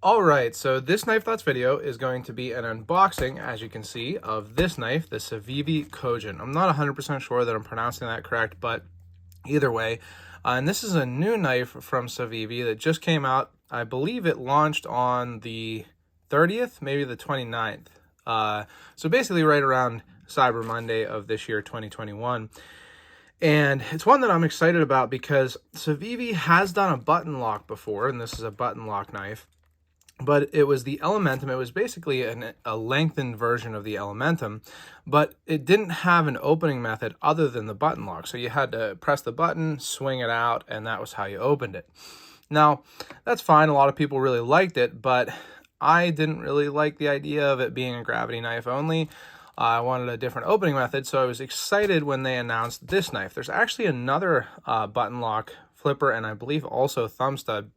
All right, so this Knife Thoughts video is going to be an unboxing, as you can see, of this knife, the Civivi Cogent. I'm not 100% sure that I'm pronouncing that correct, but either way. And this is a new knife from Civivi that just came out. I believe it launched on the 30th, maybe the 29th. So basically right around Cyber Monday of this year, 2021. And it's one that I'm excited about because Civivi has done a button lock before, and this is a button lock knife. But it was the Elementum. It was basically a lengthened version of the Elementum, but it didn't have an opening method other than the button lock. So you had to press the button, swing it out, and that was how you opened it. Now, that's fine. A lot of people really liked it, but I didn't really like the idea of it being a gravity knife only. I wanted a different opening method, so I was excited when they announced this knife. There's actually another button lock flipper, and I believe also thumb stud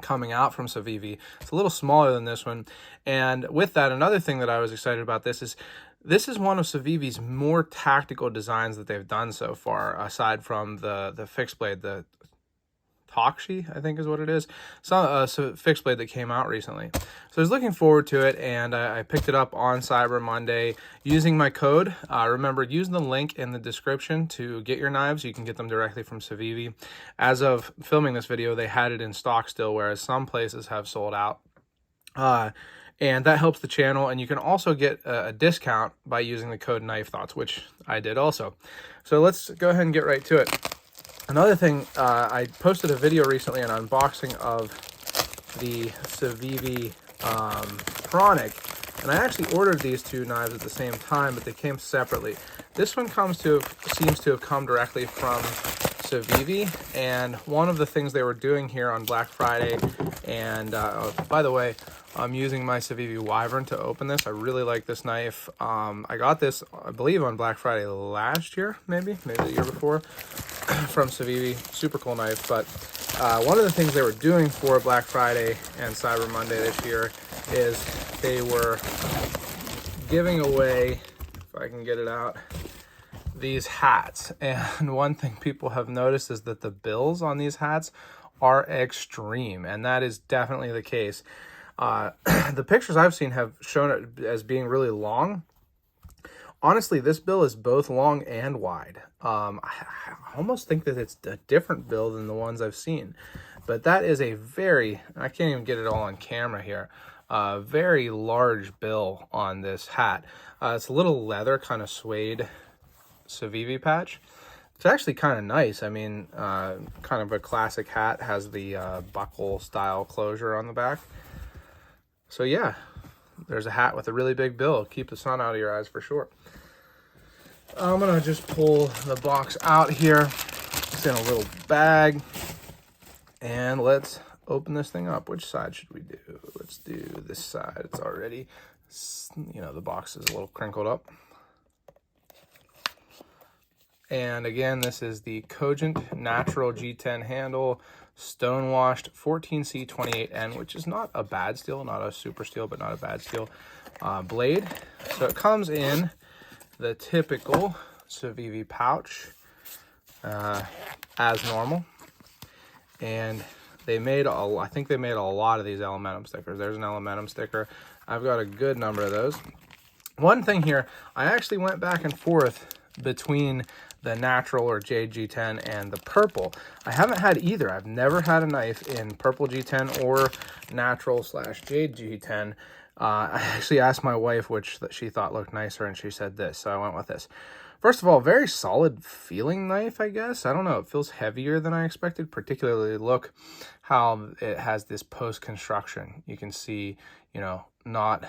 coming out from Civivi. It's a little smaller than this one. And with that, another thing that I was excited about this is one of Civivi's more tactical designs that they've done so far, aside from the fixed blade, the Toxi, I think is what it is. So fixed blade that came out recently. So I was looking forward to it, and I picked it up on Cyber Monday using my code. Remember, use the link in the description to get your knives. You can get them directly from Civivi. As of filming this video, they had it in stock still, whereas some places have sold out. And that helps the channel, and you can also get a discount by using the code Knife Thoughts, which I did also. So let's go ahead and get right to it. Another thing, I posted a video recently, an unboxing of the Civivi Chronic, and I actually ordered these two knives at the same time, but they came separately. This one seems to have come directly from Civivi, and one of the things they were doing here on Black Friday, and by the way, I'm using my Civivi Wyvern to open this. I really like this knife. I got this, I believe, on Black Friday last year, maybe the year before, from Civivi. Super cool knife. But one of the things they were doing for Black Friday and Cyber Monday this year is they were giving away, if I can get it out, these hats. And one thing people have noticed is that the bills on these hats are extreme, and that is definitely the case. The pictures I've seen have shown it as being really long. Honestly, this bill is both long and wide. I almost think that it's a different bill than the ones I've seen. But that is a I can't even get it all on camera here, very large bill on this hat. It's a little leather, kind of suede Civivi patch. It's actually kind of nice. I mean, kind of a classic hat, has the buckle style closure on the back. So yeah, there's a hat with a really big bill. Keep the sun out of your eyes for sure. I'm gonna just pull the box out here. It's in a little bag, and let's open this thing up. Which side should we do? Let's do this side. It's already, the box is a little crinkled up. And again, this is the Cogent Natural G10 handle, stonewashed 14C28N, which is not a bad steel, not a super steel, but not a bad steel blade. So it comes in the typical Civivi pouch as normal. And they made, I think they made a lot of these Elementum stickers. There's an Elementum sticker. I've got a good number of those. One thing here, I actually went back and forth between the natural or Jade G10 and the purple. I haven't had either. I've never had a knife in purple G10 or natural / Jade G10. I actually asked my wife which that she thought looked nicer, and she said this, so I went with this. First of all, very solid feeling knife, I guess. I don't know, it feels heavier than I expected. Particularly, look how it has this post-construction. You can see, not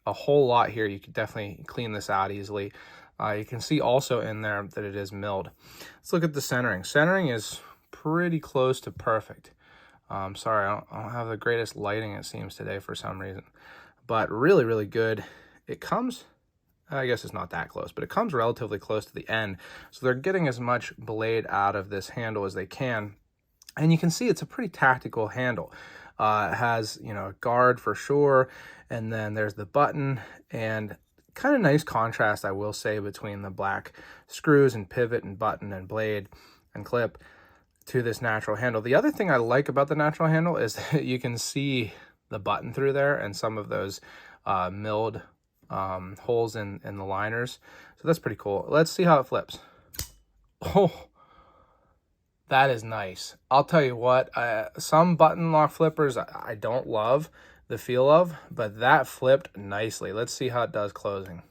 a whole lot here. You could definitely clean this out easily. You can see also in there that it is milled. Let's look at the centering. Centering is pretty close to perfect. Sorry, I don't have the greatest lighting, it seems, today for some reason. But really, really good. It comes, I guess it's not that close, but it comes relatively close to the end. So they're getting as much blade out of this handle as they can. And you can see it's a pretty tactical handle. It has, a guard for sure. And then there's the button, and kind of nice contrast, I will say, between the black screws and pivot and button and blade and clip to this natural handle. The other thing I like about the natural handle is that you can see the button through there and some of those milled holes in the liners. So that's pretty cool. Let's see how it flips. Oh, that is nice. I'll tell you what, some button lock flippers I don't love the feel of, but that flipped nicely. Let's see how it does closing.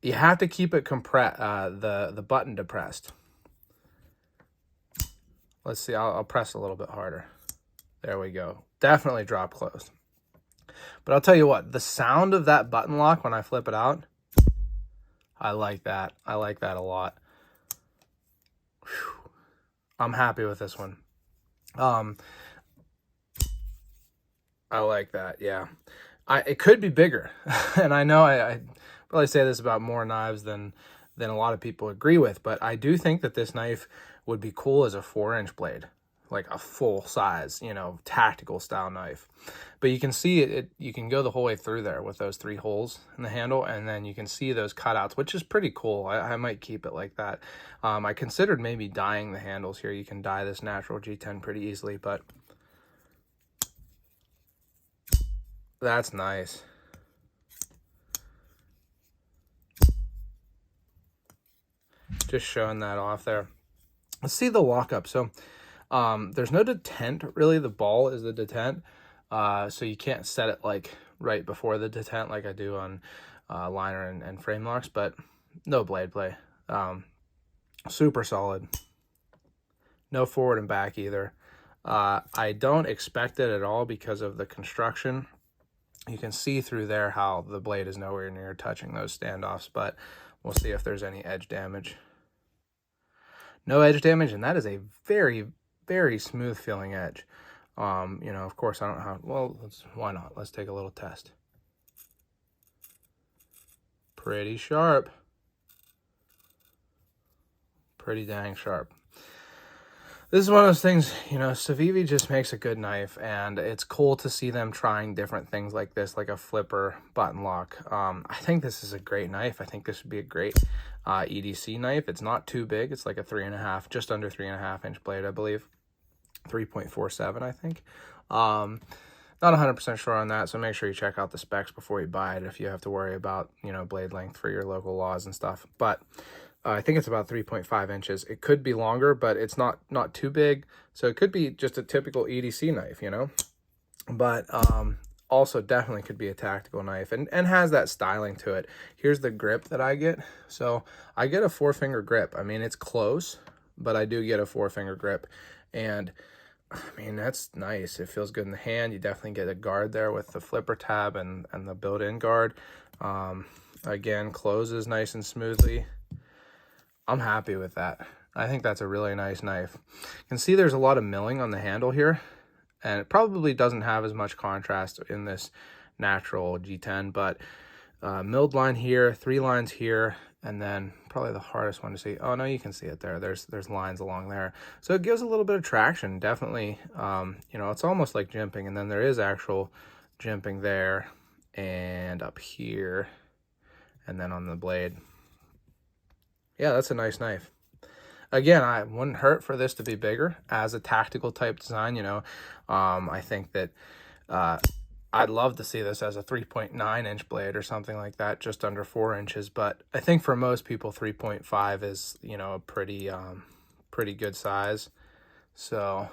You have to keep it compressed, the button depressed. Let's see, I'll press a little bit harder. There we go. Definitely drop closed. But I'll tell you what, the sound of that button lock when I flip it out, I like that. I like that a lot. Whew. I'm happy with this one. I like that, yeah. It could be bigger. And I know I probably say this about more knives than a lot of people agree with, but I do think that this knife would be cool as a 4-inch blade, like a full size, you know, tactical style knife. But you can see it, you can go the whole way through there with those 3 holes in the handle, and then you can see those cutouts, which is pretty cool. I might keep it like that. I considered maybe dyeing the handles here. You can dye this natural G10 pretty easily, but that's nice. Just showing that off there. Let's see the lockup. So there's no detent, really. The ball is the detent. So you can't set it like right before the detent like I do on liner and frame locks, but no blade play. Super solid. No forward and back either. I don't expect it at all because of the construction. You can see through there how the blade is nowhere near touching those standoffs, but we'll see if there's any edge damage. No edge damage, and that is a very, very smooth feeling edge. You know, of course, I don't have, well, why not? Let's take a little test. Pretty sharp. Pretty dang sharp. This is one of those things, you know, Civivi just makes a good knife, and it's cool to see them trying different things like this, like a flipper button lock. I think this is a great knife. I think this would be a great EDC knife. It's not too big. It's like a 3.5, just under 3.5 inch blade, I believe. 3.47, I think. Not 100% sure on that, so make sure you check out the specs before you buy it if you have to worry about, you know, blade length for your local laws and stuff. But I think it's about 3.5 inches. It could be longer, but it's not too big. So it could be just a typical EDC knife, you know. But also definitely could be a tactical knife and has that styling to it. Here's the grip that I get. So I get a 4-finger grip. I mean, it's close, but I do get a 4-finger grip. And I mean, that's nice. It feels good in the hand. You definitely get a guard there with the flipper tab and the built-in guard. Again, closes nice and smoothly. I'm happy with that. I think that's a really nice knife. You can see there's a lot of milling on the handle here, and it probably doesn't have as much contrast in this natural G10, but milled line here, 3 lines here, and then probably the hardest one to see. Oh no, you can see it there. There's lines along there. So it gives a little bit of traction, definitely. You know, it's almost like jimping, and then there is actual jimping there and up here, and then on the blade. Yeah, that's a nice knife. Again, I wouldn't hurt for this to be bigger as a tactical type design, you know. I think that I'd love to see this as a 3.9 inch blade or something like that, just under 4 inches. But I think for most people, 3.5 is, you know, a pretty good size. So,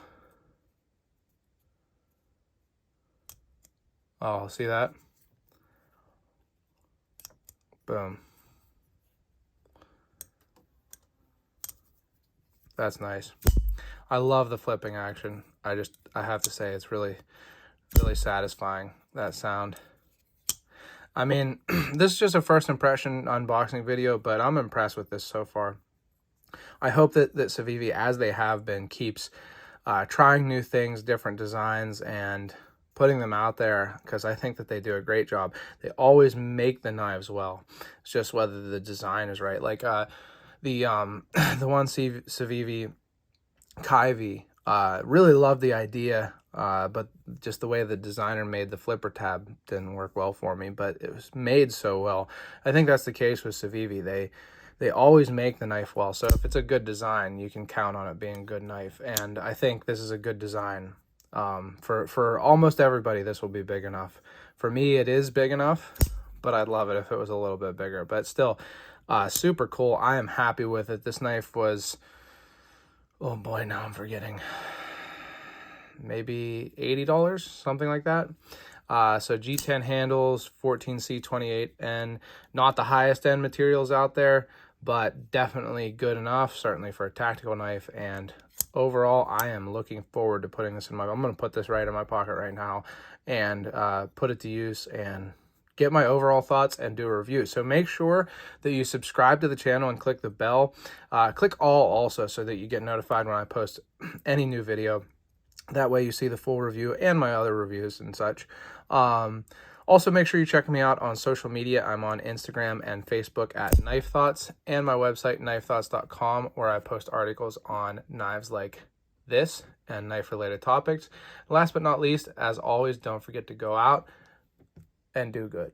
oh, see that? Boom. That's nice. I love the flipping action. I have to say, it's really satisfying, that sound. I mean, this is just a first impression unboxing video, but I'm impressed with this so far. I hope that Civivi, as they have been, keeps trying new things, different designs, and putting them out there, because I think that they do a great job. They always make the knives well. It's just whether the design is right. Like the one Civivi Civivi, really loved the idea, but just the way the designer made the flipper tab didn't work well for me, but it was made so well. I think that's the case with Civivi. They always make the knife well, so if it's a good design, you can count on it being a good knife, and I think this is a good design. For almost everybody, this will be big enough. For me, it is big enough, but I'd love it if it was a little bit bigger. But still, super cool. I am happy with it. This knife was, oh boy, now I'm forgetting, maybe $80, something like that. So G10 handles, 14C28, and not the highest end materials out there, but definitely good enough, certainly for a tactical knife. And overall, I am looking forward to putting this in I'm going to put this right in my pocket right now and put it to use and get my overall thoughts and do a review. So make sure that you subscribe to the channel and click the bell. Click all also so that you get notified when I post any new video. That way you see the full review and my other reviews and such. Also, make sure you check me out on social media. I'm on Instagram and Facebook at Knife Thoughts, and my website, knifethoughts.com, where I post articles on knives like this and knife-related topics. Last but not least, as always, don't forget to go out and do good.